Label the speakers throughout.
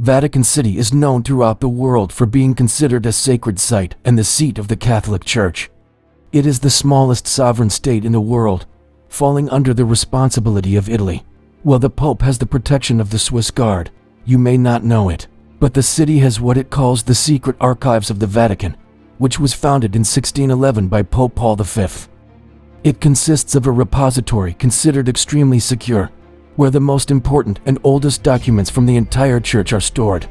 Speaker 1: Vatican City is known throughout the world for being considered a sacred site and the seat of the Catholic Church. It is the smallest sovereign state in the world, falling under the responsibility of Italy. While the Pope has the protection of the Swiss Guard, you may not know it, but the city has what it calls the secret archives of the Vatican, which was founded in 1611 by Pope Paul V. It consists of a repository considered extremely secure, where the most important and oldest documents from the entire church are stored.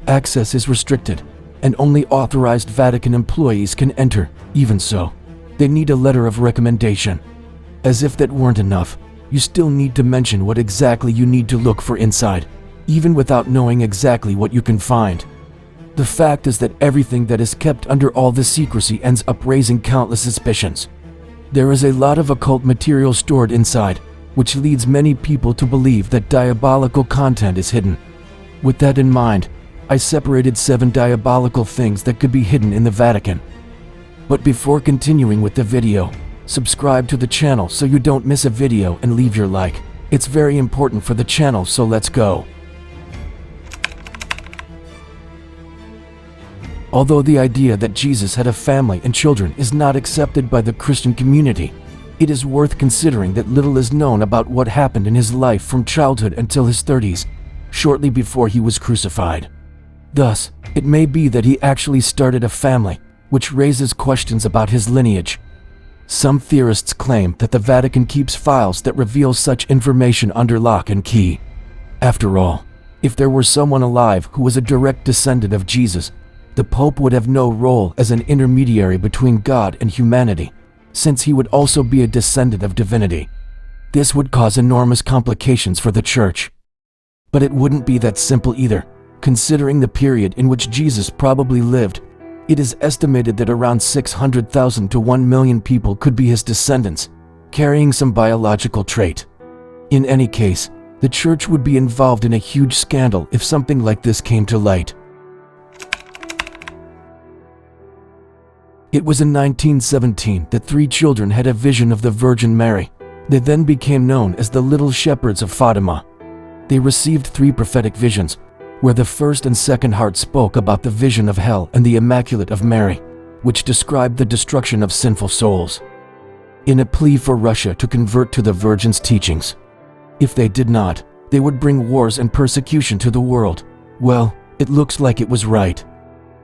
Speaker 1: Access is restricted, and only authorized Vatican employees can enter. Even so, they need a letter of recommendation. As if that weren't enough, you still need to mention what exactly you need to look for inside, even without knowing exactly what you can find. The fact is that everything that is kept under all this secrecy ends up raising countless suspicions. There is a lot of occult material stored inside, which leads many people to believe that diabolical content is hidden. With that in mind, I separated 7 diabolical things that could be hidden in the Vatican. But before continuing with the video, subscribe to the channel so you don't miss a video and leave your like. It's very important for the channel, so let's go. Although the idea that Jesus had a family and children is not accepted by the Christian community, it is worth considering that little is known about what happened in his life from childhood until his 30s, shortly before he was crucified. Thus, it may be that he actually started a family, which raises questions about his lineage. Some theorists claim that the Vatican keeps files that reveal such information under lock and key. After all, if there were someone alive who was a direct descendant of Jesus, the Pope would have no role as an intermediary between God and humanity, since he would also be a descendant of divinity. This would cause enormous complications for the Church. But it wouldn't be that simple either, considering the period in which Jesus probably lived. It is estimated that around 600,000 to 1 million people could be his descendants, carrying some biological trait. In any case, the Church would be involved in a huge scandal if something like this came to light. It was in 1917 that 3 children had a vision of the Virgin Mary. They then became known as the Little Shepherds of Fatima. They received 3 prophetic visions, where the first and second heart spoke about the vision of hell and the Immaculate of Mary, which described the destruction of sinful souls. In a plea for Russia to convert to the Virgin's teachings. If they did not, they would bring wars and persecution to the world. Well, it looks like it was right.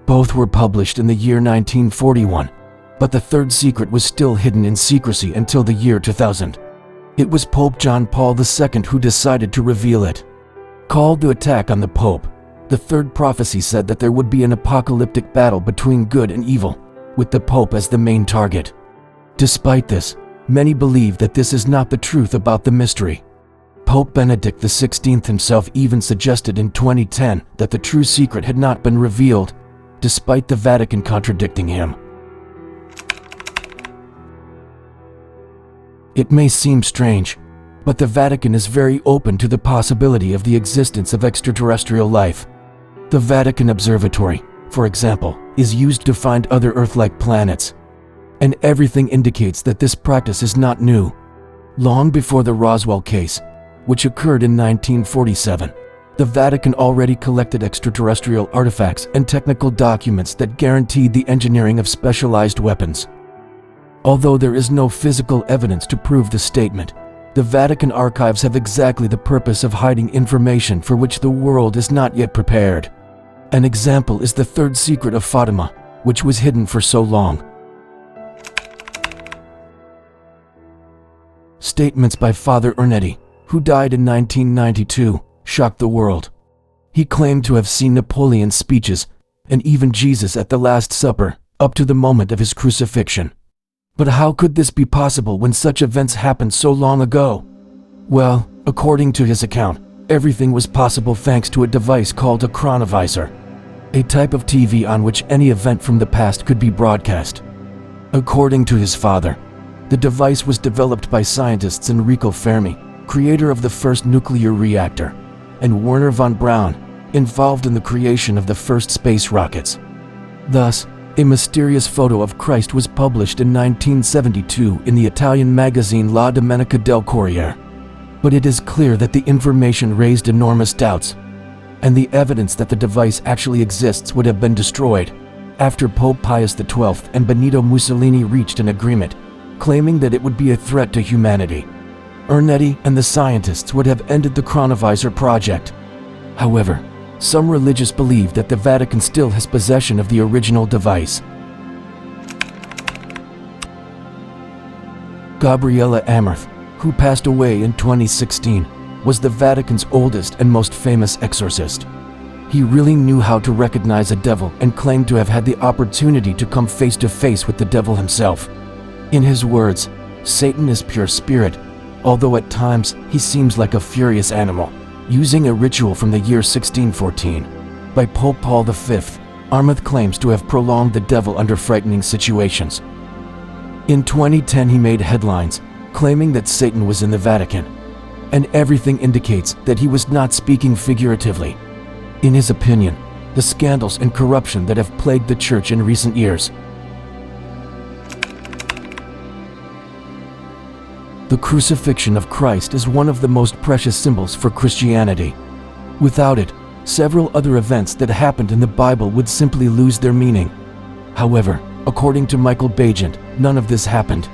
Speaker 1: Both were published in the year 1941, but the third secret was still hidden in secrecy until the year 2000. It was Pope John Paul II who decided to reveal it. Called the attack on the Pope, the third prophecy said that there would be an apocalyptic battle between good and evil, with the Pope as the main target. Despite this, many believe that this is not the truth about the mystery. Pope Benedict XVI himself even suggested in 2010 that the true secret had not been revealed, despite the Vatican contradicting him. It may seem strange, but the Vatican is very open to the possibility of the existence of extraterrestrial life. The Vatican Observatory, for example, is used to find other Earth-like planets. And everything indicates that this practice is not new. Long before the Roswell case, which occurred in 1947, the Vatican already collected extraterrestrial artifacts and technical documents that guaranteed the engineering of specialized weapons. Although there is no physical evidence to prove the statement, the Vatican archives have exactly the purpose of hiding information for which the world is not yet prepared. An example is the third secret of Fatima, which was hidden for so long. Statements by Father Ernetti, who died in 1992, shocked the world. He claimed to have seen Napoleon's speeches, and even Jesus at the Last Supper, up to the moment of his crucifixion. But how could this be possible when such events happened so long ago? Well, according to his account, everything was possible thanks to a device called a chronovisor, a type of TV on which any event from the past could be broadcast. According to his father, the device was developed by scientists Enrico Fermi, creator of the first nuclear reactor, and Werner von Braun, involved in the creation of the first space rockets. Thus, a mysterious photo of Christ was published in 1972 in the Italian magazine La Domenica del Corriere. But it is clear that the information raised enormous doubts. and the evidence that the device actually exists would have been destroyed after Pope Pius XII and Benito Mussolini reached an agreement, claiming that it would be a threat to humanity. Ernetti and the scientists would have ended the chronovisor project. However, some religious believe that the Vatican still has possession of the original device. Gabriele Amorth, who passed away in 2016, was the Vatican's oldest and most famous exorcist. He really knew how to recognize a devil and claimed to have had the opportunity to come face to face with the devil himself. In his words, "Satan is pure spirit, although at times he seems like a furious animal." Using a ritual from the year 1614 by Pope Paul V, Amorth claims to have prolonged the devil under frightening situations. In 2010 he made headlines claiming that Satan was in the Vatican, and everything indicates that he was not speaking figuratively. In his opinion, the scandals and corruption that have plagued the Church in recent years. The crucifixion of Christ is one of the most precious symbols for Christianity. Without it, several other events that happened in the Bible would simply lose their meaning. However, according to Michael Bagent, none of this happened.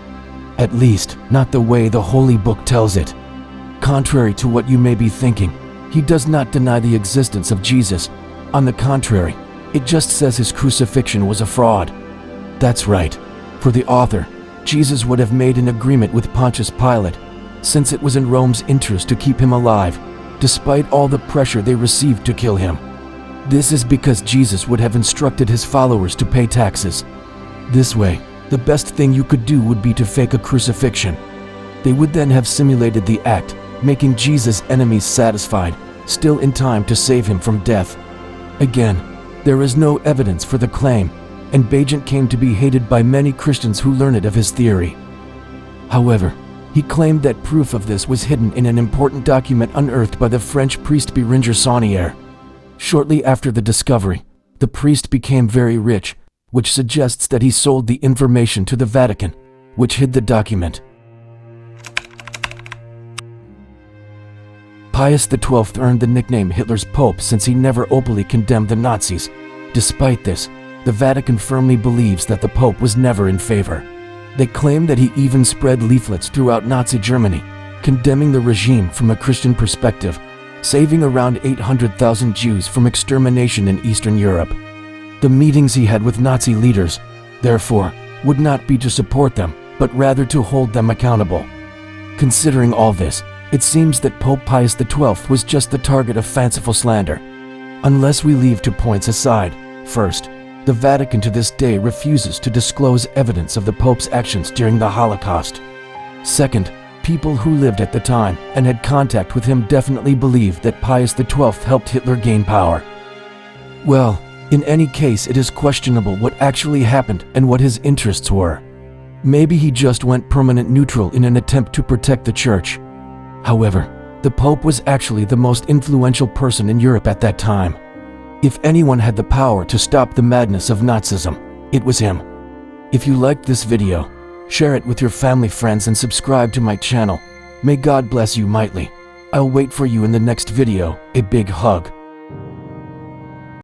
Speaker 1: At least, not the way the Holy Book tells it. Contrary to what you may be thinking, he does not deny the existence of Jesus. On the contrary, it just says his crucifixion was a fraud. That's right. For the author, Jesus would have made an agreement with Pontius Pilate, since it was in Rome's interest to keep him alive, despite all the pressure they received to kill him. This is because Jesus would have instructed his followers to pay taxes. This way, the best thing you could do would be to fake a crucifixion. They would then have simulated the act, making Jesus' enemies satisfied, still in time to save him from death. Again, there is no evidence for the claim, and Bagent came to be hated by many Christians who learned of his theory. However, he claimed that proof of this was hidden in an important document unearthed by the French priest Bérenger Saunière. Shortly after the discovery, the priest became very rich, which suggests that he sold the information to the Vatican, which hid the document. Pius XII earned the nickname Hitler's Pope since he never openly condemned the Nazis. Despite this, the Vatican firmly believes that the Pope was never in favor. They claim that he even spread leaflets throughout Nazi Germany, condemning the regime from a Christian perspective, saving around 800,000 Jews from extermination in Eastern Europe. The meetings he had with Nazi leaders, therefore, would not be to support them, but rather to hold them accountable. Considering all this, it seems that Pope Pius XII was just the target of fanciful slander. Unless we leave 2 points aside. First, the Vatican to this day refuses to disclose evidence of the Pope's actions during the Holocaust. Second, people who lived at the time and had contact with him definitely believe that Pius XII helped Hitler gain power. Well, in any case, it is questionable what actually happened and what his interests were. Maybe he just went permanent neutral in an attempt to protect the Church. However, the Pope was actually the most influential person in Europe at that time. If anyone had the power to stop the madness of Nazism, it was him. If you liked this video, share it with your family, friends, and subscribe to my channel. May God bless you mightily. I'll wait for you in the next video. A big hug.